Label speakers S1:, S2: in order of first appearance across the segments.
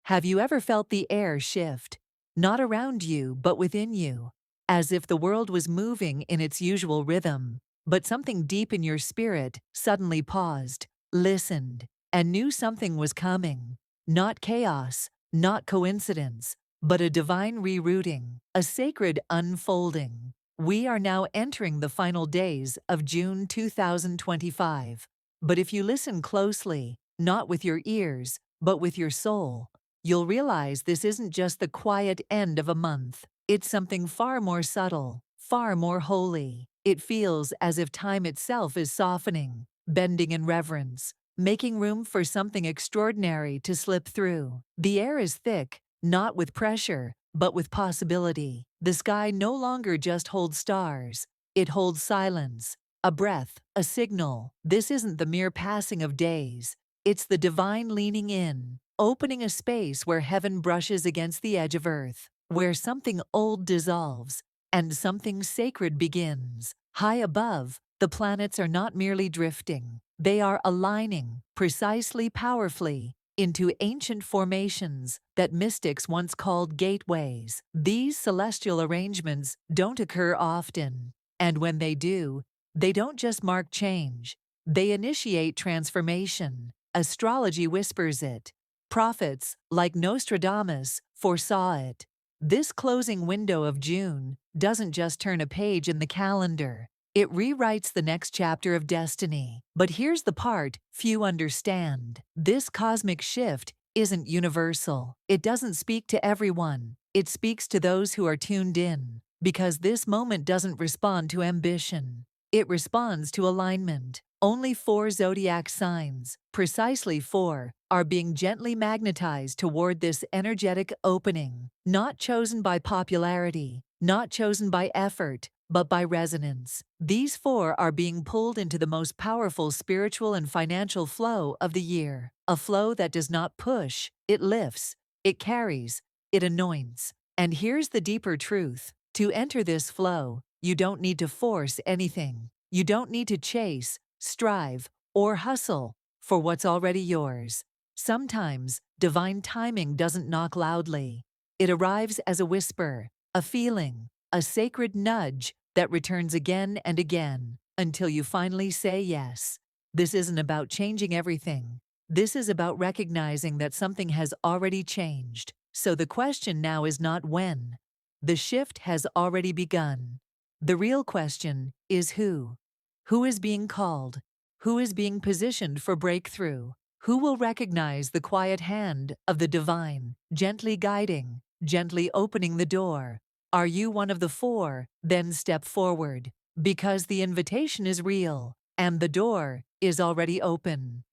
S1: Have you ever felt the air shift? Not around you, but within you, as if the world was moving in its usual rhythm, but something deep in your spirit suddenly paused, listened, and knew something was coming. Not chaos, not coincidence, but a divine rerouting, a sacred unfolding. We are now entering the final days of June 2025. But if you listen closely, not with your ears, but with your soul, you'll realize this isn't just the quiet end of a month. It's something far more subtle, far more holy. It feels as if time itself is softening, bending in reverence, making room for something extraordinary to slip through. The air is thick, not with pressure, but with possibility. The sky no longer just holds stars. It holds silence, a breath, a signal. This isn't the mere passing of days. It's the divine leaning in, opening a space where heaven brushes against the edge of earth, where something old dissolves and something sacred begins. High above, the planets are not merely drifting. They are aligning, precisely, powerfully, into ancient formations that mystics once called gateways. These celestial arrangements don't occur often, and when they do, they don't just mark change, they initiate transformation. Astrology whispers it. Prophets, like Nostradamus, foresaw it. This closing window of June doesn't just turn a page in the calendar. It rewrites the next chapter of destiny. But here's the part few understand. This cosmic shift isn't universal. It doesn't speak to everyone. It speaks to those who are tuned in. Because this moment doesn't respond to ambition. It responds to alignment. Only 4 zodiac signs, precisely 4, are being gently magnetized toward this energetic opening. Not chosen by popularity, not chosen by effort, but by resonance. These 4 are being pulled into the most powerful spiritual and financial flow of the year. A flow that does not push, it lifts, it carries, it anoints. And here's the deeper truth. To enter this flow, you don't need to force anything. You don't need to chase, strive, or hustle for what's already yours. Sometimes, divine timing doesn't knock loudly. It arrives as a whisper, a feeling, a sacred nudge that returns again and again until you finally say yes. This isn't about changing everything. This is about recognizing that something has already changed. So the question now is not when. The shift has already begun. The real question is who. Who is being called? Who is being positioned for breakthrough? Who will recognize the quiet hand of the divine, gently guiding, gently opening the door? Are you one of the 4? Then step forward, because the invitation is real, and the door is already open.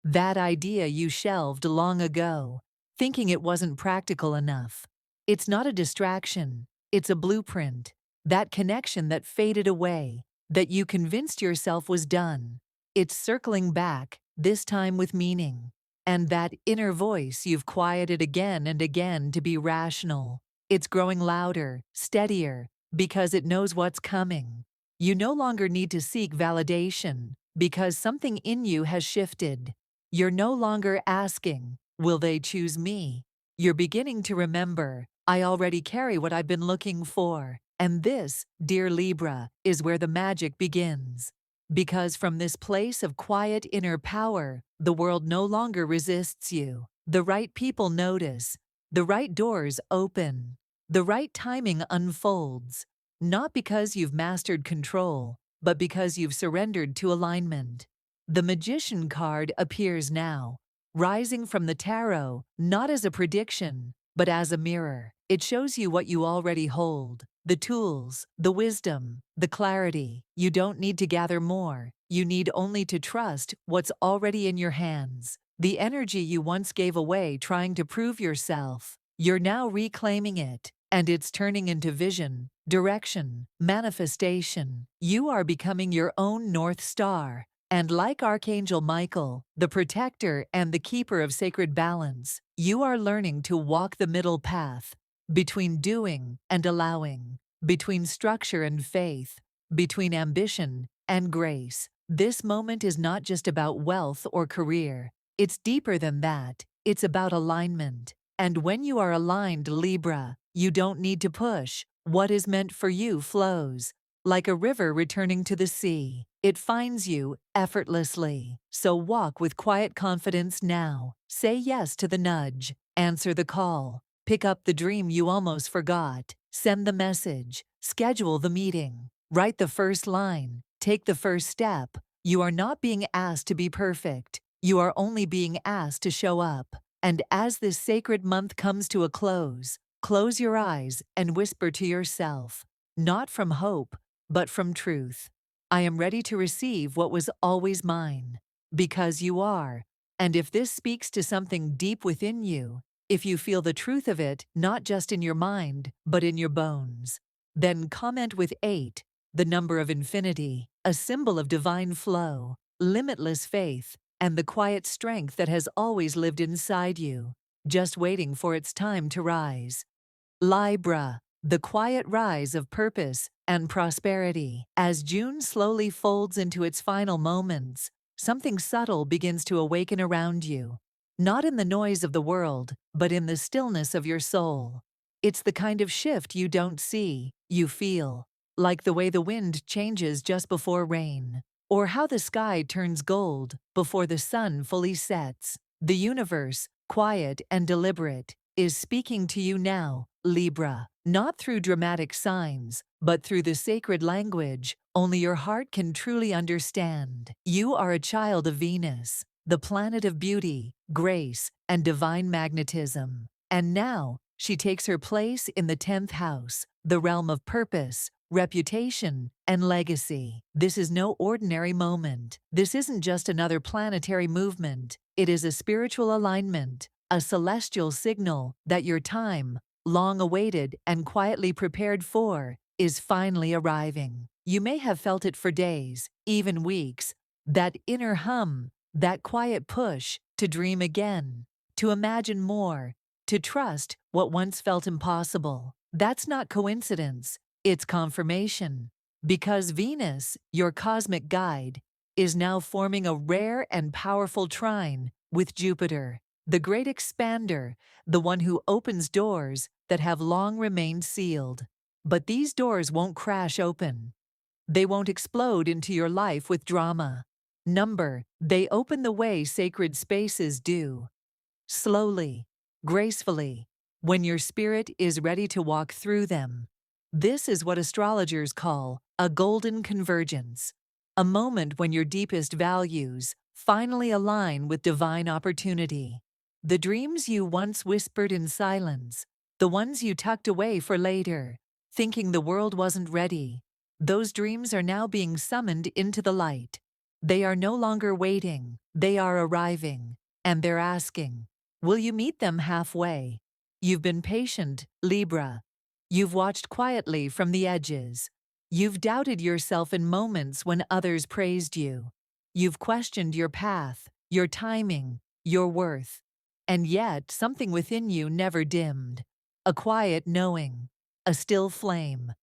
S1: That idea you shelved long ago, thinking it wasn't practical enough. It's not a distraction, it's a blueprint. That connection that faded away, that you convinced yourself was done. It's circling back, this time with meaning. And that inner voice you've quieted again and again to be rational. It's growing louder, steadier, because it knows what's coming. You no longer need to seek validation, because something in you has shifted. You're no longer asking, will they choose me? You're beginning to remember, I already carry what I've been looking for. And this, dear Libra, is where the magic begins. Because from this place of quiet inner power, the world no longer resists you. The right people notice. The right doors open. The right timing unfolds. Not because you've mastered control, but because you've surrendered to alignment. The Magician card appears now, rising from the tarot, not as a prediction, but as a mirror. It shows you what you already hold. The tools, the wisdom, the clarity. You don't need to gather more. You need only to trust what's already in your hands. The energy you once gave away trying to prove yourself, you're now reclaiming it, and it's turning into vision, direction, manifestation. You are becoming your own North Star. And like Archangel Michael, the protector and the keeper of sacred balance, you are learning to walk the middle path between doing and allowing, between structure and faith, between ambition and grace. This moment is not just about wealth or career. It's deeper than that. It's about alignment. And when you are aligned, Libra, you don't need to push. What is meant for you flows. Like a river returning to the sea, it finds you effortlessly. So walk with quiet confidence now. Say yes to the nudge. Answer the call. Pick up the dream you almost forgot. Send the message. Schedule the meeting. Write the first line. Take the first step. You are not being asked to be perfect. You are only being asked to show up. And as this sacred month comes to a close your eyes and whisper to yourself, not from hope, but from truth. I am ready to receive what was always mine. Because you are. And if this speaks to something deep within you, if you feel the truth of it, not just in your mind, but in your bones, then comment with 8, the number of infinity, a symbol of divine flow, limitless faith, and the quiet strength that has always lived inside you, just waiting for its time to rise. Libra, the quiet rise of purpose and prosperity. As June slowly folds into its final moments, something subtle begins to awaken around you. Not in the noise of the world, but in the stillness of your soul. It's the kind of shift you don't see, you feel. Like the way the wind changes just before rain, or how the sky turns gold before the sun fully sets. The universe, quiet and deliberate, is speaking to you now, Libra, not through dramatic signs, but through the sacred language only your heart can truly understand. You are a child of Venus, the planet of beauty, grace, and divine magnetism. And now, she takes her place in the 10th house, the realm of purpose, reputation, and legacy. This is no ordinary moment. This isn't just another planetary movement. It is a spiritual alignment, a celestial signal that your time, long awaited and quietly prepared for, is finally arriving. You may have felt it for days, even weeks, that inner hum, that quiet push to dream again, to imagine more, to trust what once felt impossible. That's not coincidence, it's confirmation. Because Venus, your cosmic guide, is now forming a rare and powerful trine with Jupiter, the great expander, the one who opens doors that have long remained sealed. But these doors won't crash open. They won't explode into your life with drama. They open the way sacred spaces do. Slowly, gracefully, when your spirit is ready to walk through them. This is what astrologers call a golden convergence, a moment when your deepest values finally align with divine opportunity. The dreams you once whispered in silence, the ones you tucked away for later, thinking the world wasn't ready, those dreams are now being summoned into the light. They are no longer waiting, they are arriving, and they're asking, will you meet them halfway? You've been patient, Libra. You've watched quietly from the edges. You've doubted yourself in moments when others praised you. You've questioned your path, your timing, your worth. And yet, something within you never dimmed. A quiet knowing, a still flame.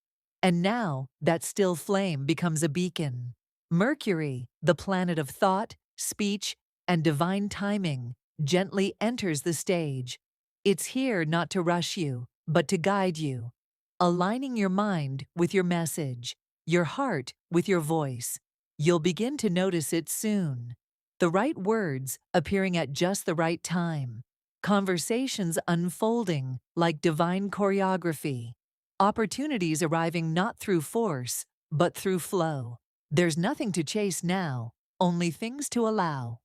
S1: And now, that still flame becomes a beacon. Mercury, the planet of thought, speech, and divine timing, gently enters the stage. It's here not to rush you, but to guide you, aligning your mind with your message, your heart with your voice. You'll begin to notice it soon. The right words appearing at just the right time. Conversations unfolding like divine choreography. Opportunities arriving not through force, but through flow. There's nothing to chase now, only things to allow.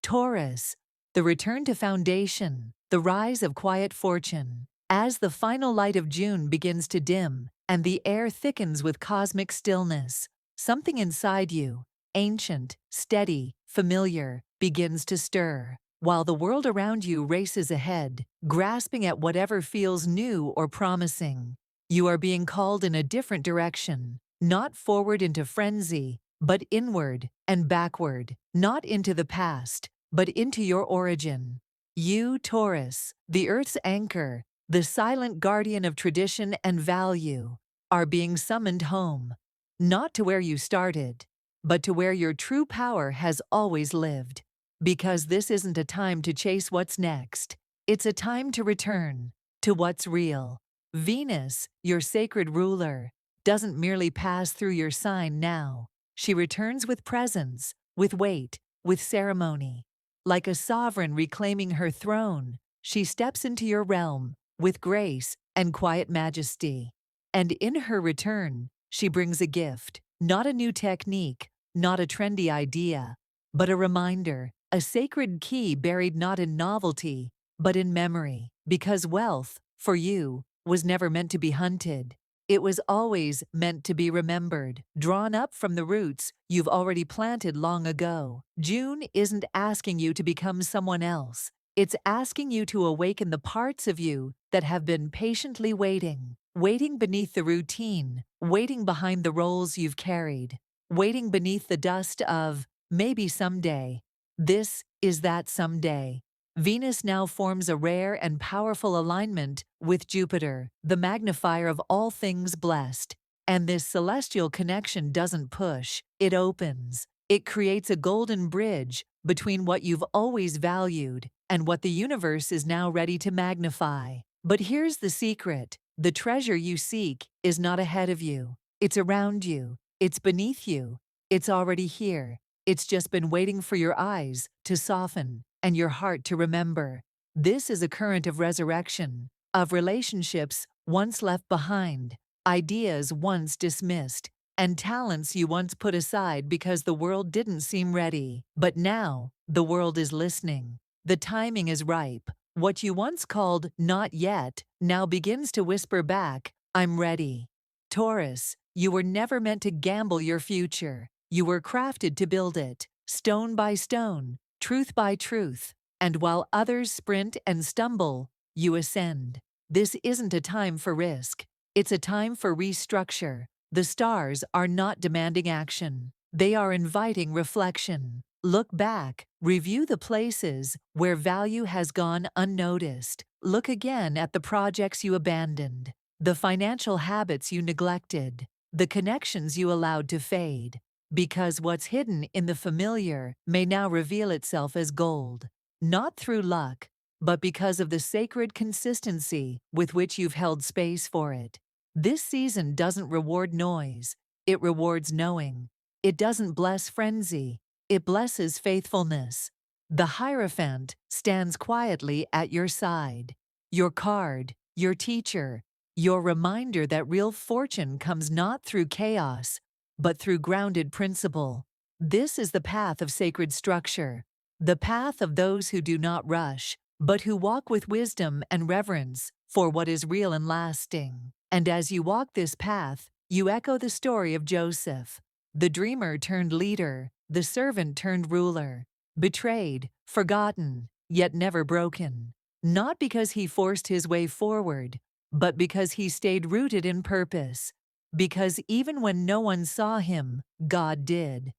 S1: Taurus, the return to foundation, the rise of quiet fortune. As the final light of June begins to dim and the air thickens with cosmic stillness, something inside you, ancient, steady, familiar, begins to stir. While the world around you races ahead, grasping at whatever feels new or promising, you are being called in a different direction, not forward into frenzy, but inward and backward, not into the past, but into your origin. You, Taurus, the Earth's anchor, the silent guardian of tradition and value, are being summoned home, not to where you started, but to where your true power has always lived. Because this isn't a time to chase what's next. It's a time to return to what's real. Venus, your sacred ruler, doesn't merely pass through your sign now. She returns with presence, with weight, with ceremony. Like a sovereign reclaiming her throne, she steps into your realm with grace and quiet majesty. And in her return, she brings a gift, not a new technique, not a trendy idea, but a reminder, a sacred key buried not in novelty, but in memory. Because wealth, for you, was never meant to be hunted. It was always meant to be remembered, drawn up from the roots you've already planted long ago. June isn't asking you to become someone else. It's asking you to awaken the parts of you that have been patiently waiting beneath the routine, waiting behind the roles you've carried, waiting beneath the dust of maybe someday. This is that someday. Venus now forms a rare and powerful alignment with Jupiter, the magnifier of all things blessed. And this celestial connection doesn't push, it opens. It creates a golden bridge between what you've always valued and what the universe is now ready to magnify. But here's the secret. The treasure you seek is not ahead of you. It's around you. It's beneath you. It's already here. It's just been waiting for your eyes to soften and your heart to remember. This is a current of resurrection, of relationships once left behind, ideas once dismissed, and talents you once put aside because the world didn't seem ready. But now, the world is listening. The timing is ripe. What you once called not yet now begins to whisper back, I'm ready. Taurus, you were never meant to gamble your future. You were crafted to build it, stone by stone, truth by truth. And while others sprint and stumble, you ascend. This isn't a time for risk. It's a time for restructure. The stars are not demanding action. They are inviting reflection. Look back, review the places where value has gone unnoticed. Look again at the projects you abandoned, the financial habits you neglected, the connections you allowed to fade. Because what's hidden in the familiar may now reveal itself as gold, not through luck, but because of the sacred consistency with which you've held space for it. This season doesn't reward noise, it rewards knowing. It doesn't bless frenzy, it blesses faithfulness. The Hierophant stands quietly at your side, your card, your teacher, your reminder that real fortune comes not through chaos, but through grounded principle. This is the path of sacred structure, the path of those who do not rush, but who walk with wisdom and reverence for what is real and lasting. And as you walk this path, you echo the story of Joseph, the dreamer turned leader, the servant turned ruler, betrayed, forgotten, yet never broken. Not because he forced his way forward, but because he stayed rooted in purpose. Because even when no one saw him, God did.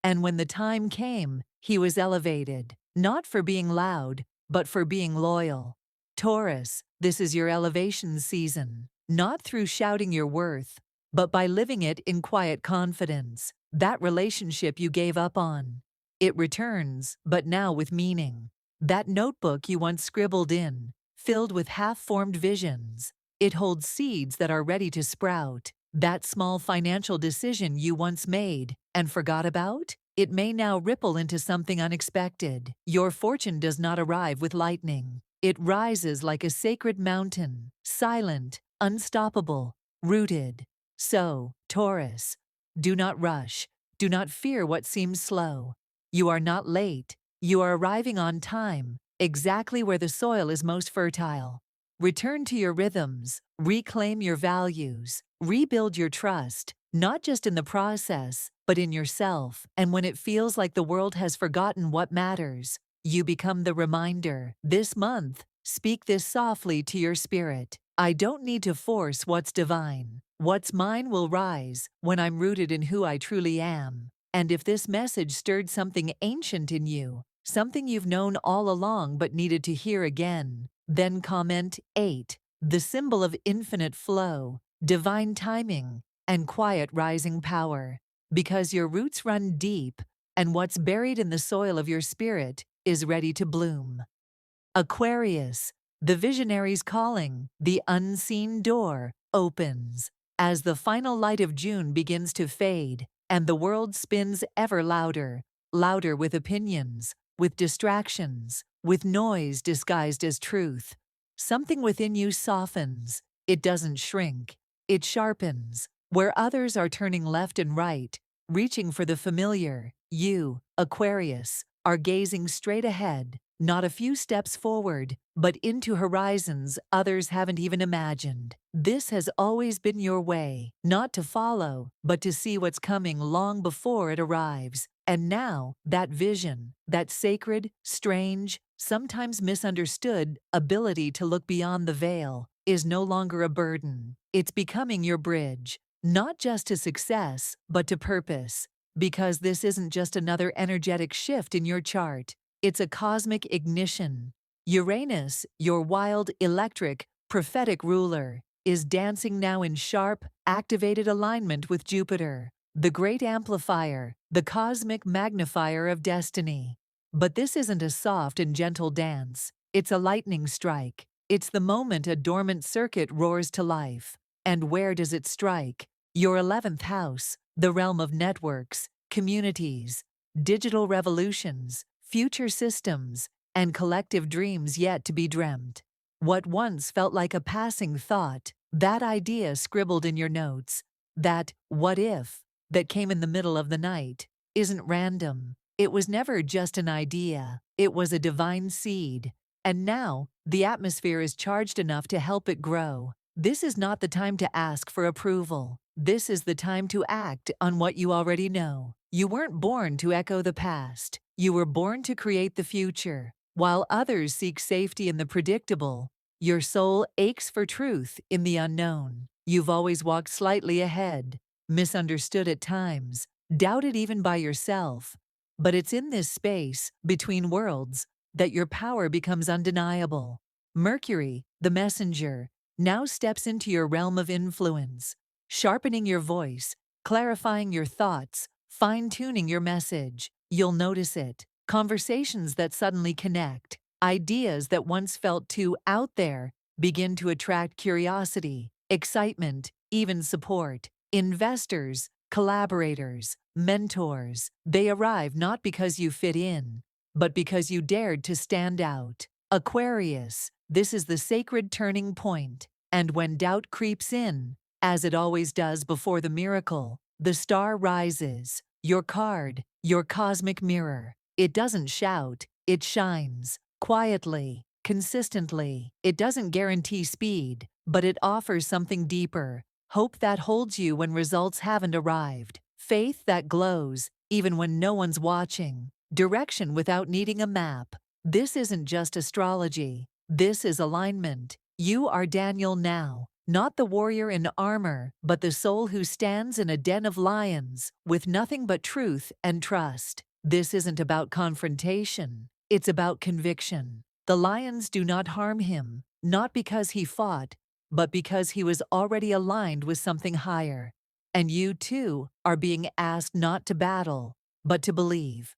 S1: And when the time came, he was elevated, not for being loud, but for being loyal. Taurus, this is your elevation season, not through shouting your worth, but by living it in quiet confidence. That relationship you gave up on, it returns, but now with meaning. That notebook you once scribbled in, filled with half-formed visions, it holds seeds that are ready to sprout. That small financial decision you once made and forgot about, it may now ripple into something unexpected. Your fortune does not arrive with lightning. It rises like a sacred mountain, silent, unstoppable, rooted. So, Taurus, do not rush. Do not fear what seems slow. You are not late. You are arriving on time, exactly where the soil is most fertile. Return to your rhythms, reclaim your values, rebuild your trust, not just in the process, but in yourself. And when it feels like the world has forgotten what matters, you become the reminder. This month, speak this softly to your spirit. I don't need to force what's divine. What's mine will rise when I'm rooted in who I truly am. And if this message stirred something ancient in you, something you've known all along but needed to hear again, then comment 8, the symbol of infinite flow, divine timing, and quiet rising power. Because your roots run deep, and what's buried in the soil of your spirit is ready to bloom. Aquarius, The visionary's calling, the unseen door, opens. As the final light of June begins to fade, and the world spins ever louder, louder with opinions, with distractions, with noise disguised as truth, something within you softens. It doesn't shrink, it sharpens. Where others are turning left and right, reaching for the familiar, you, Aquarius, are gazing straight ahead, not a few steps forward, but into horizons others haven't even imagined. This has always been your way, not to follow, but to see what's coming long before it arrives. And now, that vision, that sacred, strange, sometimes misunderstood ability to look beyond the veil, is no longer a burden. It's becoming your bridge, not just to success, but to purpose. Because this isn't just another energetic shift in your chart, it's a cosmic ignition. Uranus, your wild, electric, prophetic ruler, is dancing now in sharp, activated alignment with Jupiter, the great amplifier, the cosmic magnifier of destiny. But this isn't a soft and gentle dance. It's a lightning strike. It's the moment a dormant circuit roars to life. And where does it strike? Your 11th house, the realm of networks, communities, digital revolutions, future systems, and collective dreams yet to be dreamt. What once felt like a passing thought, that idea scribbled in your notes, that what if that came in the middle of the night, isn't random. It was never just an idea. It was a divine seed. And now, the atmosphere is charged enough to help it grow. This is not the time to ask for approval. This is the time to act on what you already know. You weren't born to echo the past. You were born to create the future. While others seek safety in the predictable, your soul aches for truth in the unknown. You've always walked slightly ahead, misunderstood at times, doubted even by yourself. But it's in this space, between worlds, that your power becomes undeniable. Mercury, the messenger, now steps into your realm of influence, sharpening your voice, clarifying your thoughts, fine-tuning your message. You'll notice it. Conversations that suddenly connect, ideas that once felt too out there, begin to attract curiosity, excitement, even support. Investors, collaborators, mentors, they arrive not because you fit in, but because you dared to stand out. Aquarius, this is the sacred turning point. And when doubt creeps in, as it always does before the miracle, the star rises. Your card, your cosmic mirror. It doesn't shout, it shines. Quietly, consistently. It doesn't guarantee speed, but it offers something deeper. Hope that holds you when results haven't arrived. Faith that glows, even when no one's watching. Direction without needing a map. This isn't just astrology. This is alignment. You are Daniel now, not the warrior in armor, but the soul who stands in a den of lions, with nothing but truth and trust. This isn't about confrontation. It's about conviction. The lions do not harm him, not because he fought, but because he was already aligned with something higher. And you, too, are being asked not to battle, but to believe.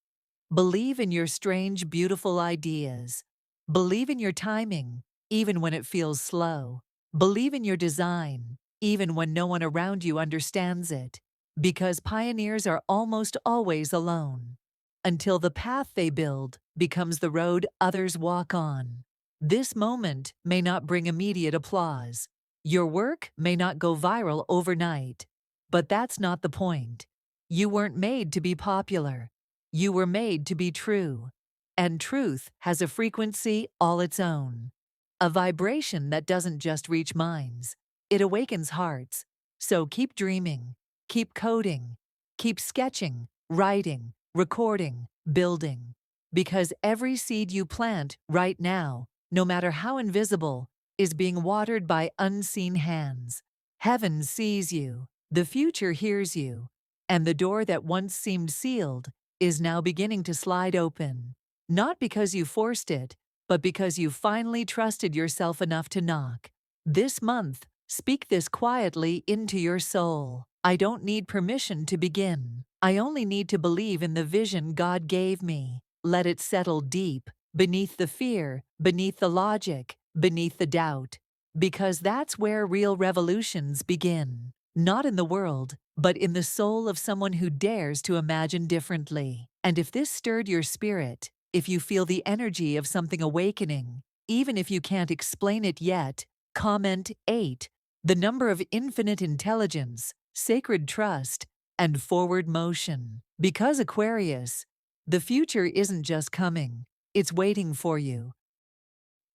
S1: Believe in your strange, beautiful ideas. Believe in your timing, even when it feels slow. Believe in your design, even when no one around you understands it. Because pioneers are almost always alone, until the path they build becomes the road others walk on. This moment may not bring immediate applause. Your work may not go viral overnight. But that's not the point. You weren't made to be popular. You were made to be true. And truth has a frequency all its own. A vibration that doesn't just reach minds. It awakens hearts. So keep dreaming. Keep coding. Keep sketching, writing, recording, building. Because every seed you plant right now, no matter how invisible, is being watered by unseen hands. Heaven sees you. The future hears you. And the door that once seemed sealed is now beginning to slide open. Not because you forced it, but because you finally trusted yourself enough to knock. This month, speak this quietly into your soul. I don't need permission to begin. I only need to believe in the vision God gave me. Let it settle deep, beneath the fear, beneath the logic, beneath the doubt. Because that's where real revolutions begin. Not in the world, but in the soul of someone who dares to imagine differently. And if this stirred your spirit, if you feel the energy of something awakening, even if you can't explain it yet, comment 8, the number of infinite intelligence, sacred trust, and forward motion. Because Aquarius, the future isn't just coming, it's waiting for you.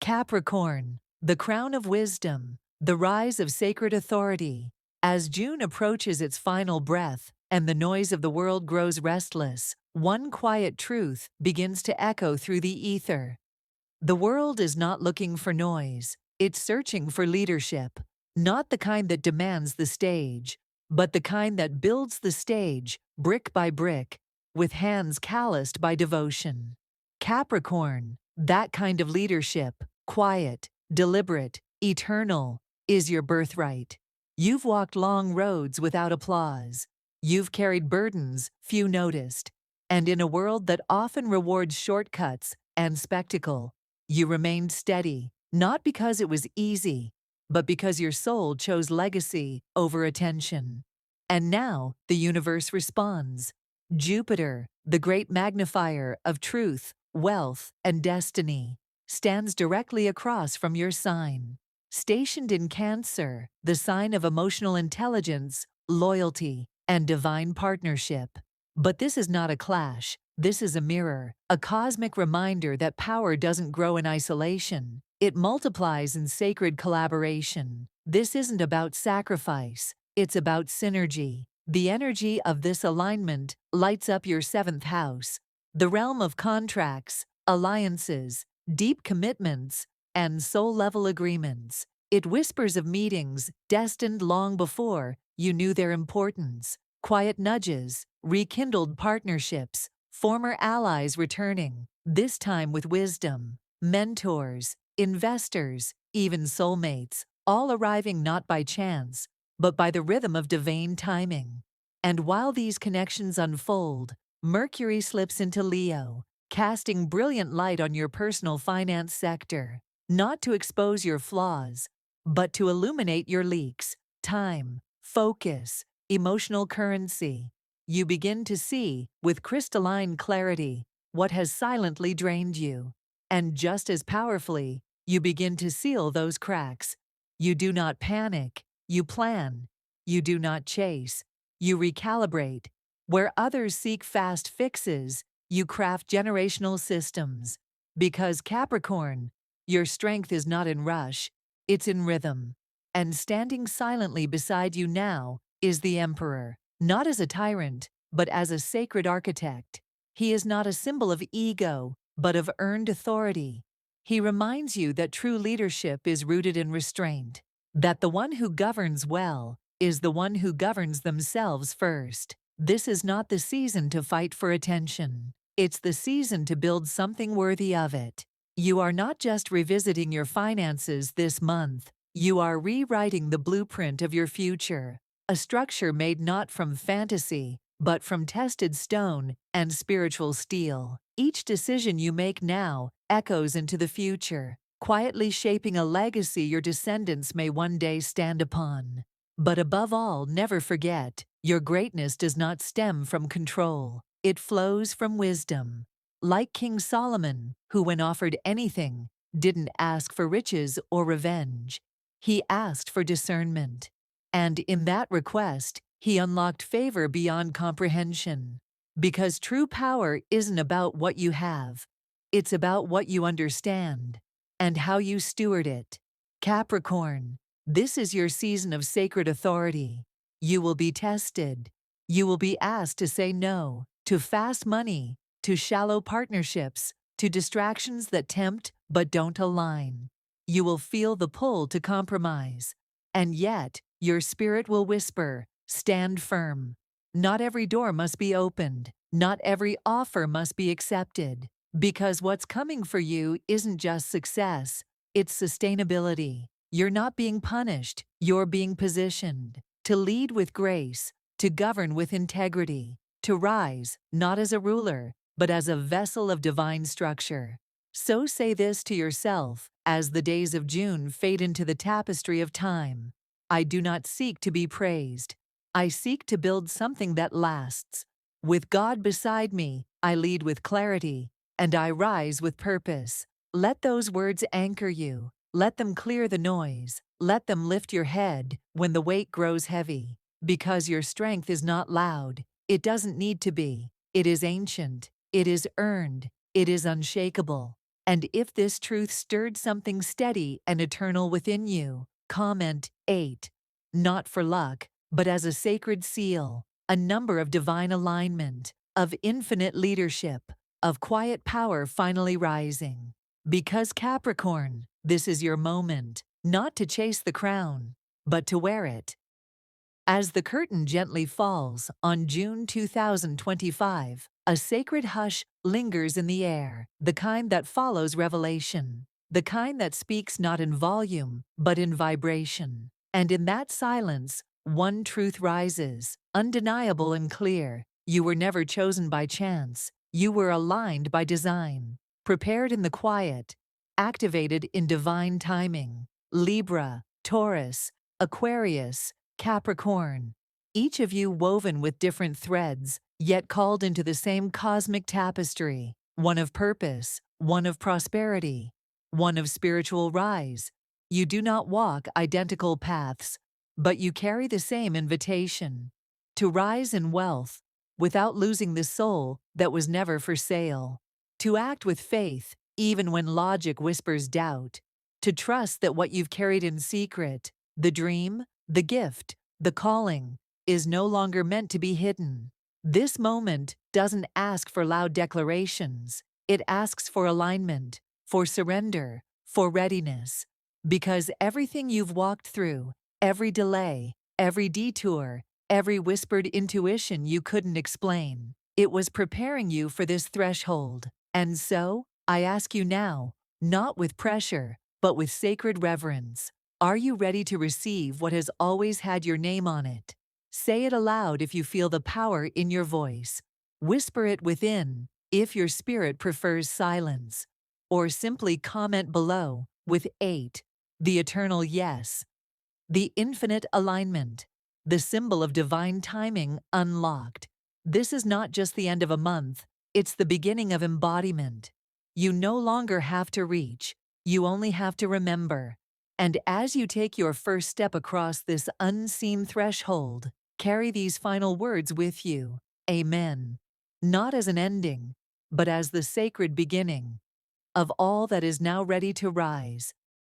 S1: Capricorn, the crown of wisdom, the rise of sacred authority. As June approaches its final breath and the noise of the world grows restless, one quiet truth begins to echo through the ether. The world is not looking for noise, it's searching for leadership. Not the kind that demands the stage, but the kind that builds the stage, brick by brick, with hands calloused by devotion. Capricorn, that kind of leadership, quiet, deliberate, eternal, is your birthright. You've walked long roads without applause. You've carried burdens few noticed. And in a world that often rewards shortcuts and spectacle, you remained steady, not because it was easy, but because your soul chose legacy over attention. And now the universe responds. Jupiter, the great magnifier of truth, wealth, and destiny, stands directly across from your sign. Stationed in Cancer, the sign of emotional intelligence, loyalty, and divine partnership. But this is not a clash. This is a mirror, a cosmic reminder that power doesn't grow in isolation. It multiplies in sacred collaboration. This isn't about sacrifice. It's about synergy. The energy of this alignment lights up your 7th house, the realm of contracts, alliances, deep commitments, and soul-level agreements. It whispers of meetings destined long before you knew their importance, quiet nudges, rekindled partnerships, former allies returning, this time with wisdom, mentors, investors, even soulmates, all arriving not by chance, but by the rhythm of divine timing. And while these connections unfold, Mercury slips into Leo, casting brilliant light on your personal finance sector, not to expose your flaws, but to illuminate your leaks, time, focus, emotional currency. You begin to see, with crystalline clarity, what has silently drained you. And just as powerfully, you begin to seal those cracks. You do not panic, you plan. You do not chase, you recalibrate. Where others seek fast fixes, you craft generational systems. Because Capricorn, your strength is not in rush, it's in rhythm. And standing silently beside you now is the Emperor, not as a tyrant, but as a sacred architect. He is not a symbol of ego, but of earned authority. He reminds you that true leadership is rooted in restraint, that the one who governs well is the one who governs themselves first. This is not the season to fight for attention. It's the season to build something worthy of it. You are not just revisiting your finances this month, you are rewriting the blueprint of your future, a structure made not from fantasy, but from tested stone and spiritual steel. Each decision you make now echoes into the future, quietly shaping a legacy your descendants may one day stand upon. But above all, never forget, your greatness does not stem from control. It flows from wisdom. Like King Solomon, who when offered anything, didn't ask for riches or revenge. He asked for discernment. And in that request, he unlocked favor beyond comprehension. Because true power isn't about what you have. It's about what you understand and how you steward it. Capricorn, this is your season of sacred authority. You will be tested. You will be asked to say no to fast money, to shallow partnerships, to distractions that tempt but don't align. You will feel the pull to compromise. And yet, your spirit will whisper, stand firm. Not every door must be opened. Not every offer must be accepted. Because what's coming for you isn't just success, it's sustainability. You're not being punished, you're being positioned to lead with grace, to govern with integrity, to rise not as a ruler, but as a vessel of divine structure. So say this to yourself as the days of June fade into the tapestry of time. I do not seek to be praised. I seek to build something that lasts. With God beside me, I lead with clarity, and I rise with purpose. Let those words anchor you. Let them clear the noise. Let them lift your head when the weight grows heavy. Because your strength is not loud. It doesn't need to be. It is ancient. It is earned. It is unshakable. And if this truth stirred something steady and eternal within you, comment 8. Not for luck, but as a sacred seal, a number of divine alignment, of infinite leadership, of quiet power finally rising. Because Capricorn, this is your moment, not to chase the crown, but to wear it. As the curtain gently falls on June 2025, a sacred hush lingers in the air, the kind that follows revelation, the kind that speaks not in volume, but in vibration. And in that silence, one truth rises, undeniable and clear. You were never chosen by chance. You were aligned by design, prepared in the quiet, activated in divine timing. Libra, Taurus, Aquarius, Capricorn, each of you woven with different threads, yet called into the same cosmic tapestry, one of purpose, one of prosperity, one of spiritual rise. You do not walk identical paths, but you carry the same invitation to rise in wealth without losing the soul that was never for sale, to act with faith even when logic whispers doubt, to trust that what you've carried in secret, the dream, the gift, the calling, is no longer meant to be hidden. This moment doesn't ask for loud declarations. It asks for alignment, for surrender, for readiness. Because everything you've walked through, every delay, every detour, every whispered intuition you couldn't explain, it was preparing you for this threshold. And so, I ask you now, not with pressure, but with sacred reverence, are you ready to receive what has always had your name on it? Say it aloud if you feel the power in your voice. Whisper it within if your spirit prefers silence. Or simply comment below with 8, the eternal yes, the infinite alignment, the symbol of divine timing unlocked. This is not just the end of a month, it's the beginning of embodiment. You no longer have to reach, you only have to remember. And as you take your first step across this unseen threshold, carry these final words with you. Amen. Not as an ending, but as the sacred beginning of all that is now ready to rise.